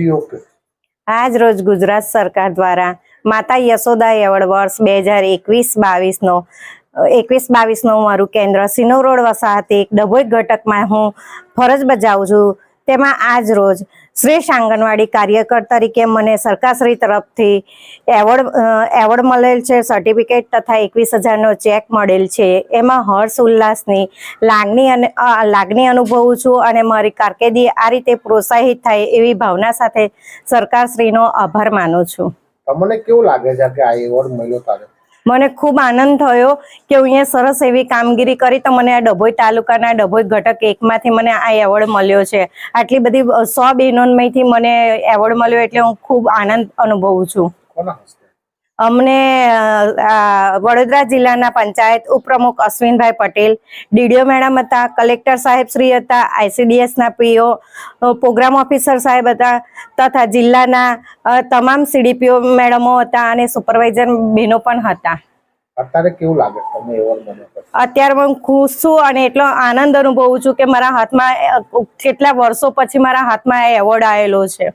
જી okay. આજ રોજ ગુજરાત સરકાર દ્વારા માતા યશોદા એવોર્ડ વર્ષ 2021-22નો મારું કેન્દ્ર સિનોર રોડ વસાહતી ડભોઈ ઘટકમાં હું ફરજ બજાવું છું। તેમાં આજ રોજ શ્રેષ્ઠ આંગણવાડી કાર્યકર તરીકે મને સરકારશ્રી તરફથી એવોર્ડ મળેલ છે, સર્ટિફિકેટ તથા 21,000નો ચેક મળેલ છે। એમાં હર્ષ ઉલ્લાસની લાગણી અનુભવું છું અને મારી કારકિર્દી આ રીતે પ્રોત્સાહિત થાય એવી ભાવના સાથે સરકારશ્રીનો આભાર માનું છું। તમને કેવું લાગે છે કે આ એવોર્ડ મળ્યો તારે? મને ખૂબ આનંદ થયો કે હું અહીંયા સરસ એવી કામગીરી કરી તો મને આ ડભોઈ તાલુકાના ડભોઈ ઘટક 1માંથી મને આ એવોર્ડ મળ્યો છે। આટલી બધી 100 બહેનોમાંથી મને એવોર્ડ મળ્યો એટલે હું ખૂબ આનંદ અનુભવું છું। કોના હસ્તે? અમને વડોદરા જિલ્લાના પંચાયત ઉપપ્રમુખ અશ્વિનભાઈ પટેલ, ડીડીઓ મેડમ હતા, કલેક્ટર સાહેબ શ્રી હતા, ICDSના PO, પ્રોગ્રામ ઓફિસર સાહેબ હતા તથા જિલ્લાના તમામ CDPO મેડમો હતા અને સુપરવાઇઝર બહેનો પણ હતા। અત્યારે કેવું લાગે તમને એવોર્ડ મળ્યો? અત્યારે હું ખુશ છું અને એટલો આનંદ અનુભવું છું કે મારા હાથમાં કેટલા વર્ષો પછી મારા હાથમાં આ એવોર્ડ આવેલો છે।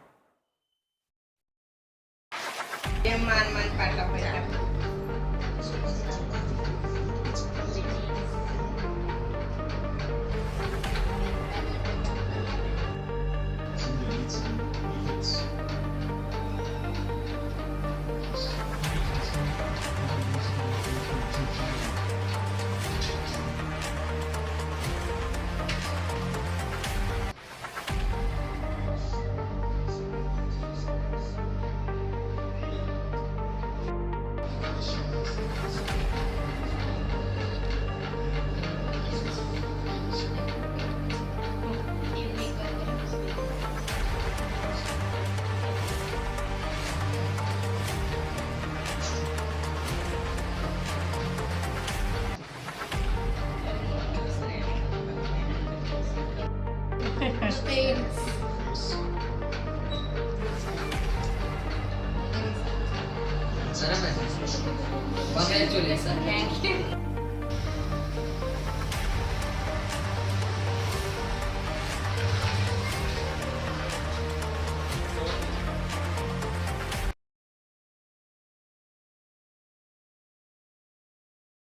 Congratulations. Thank you.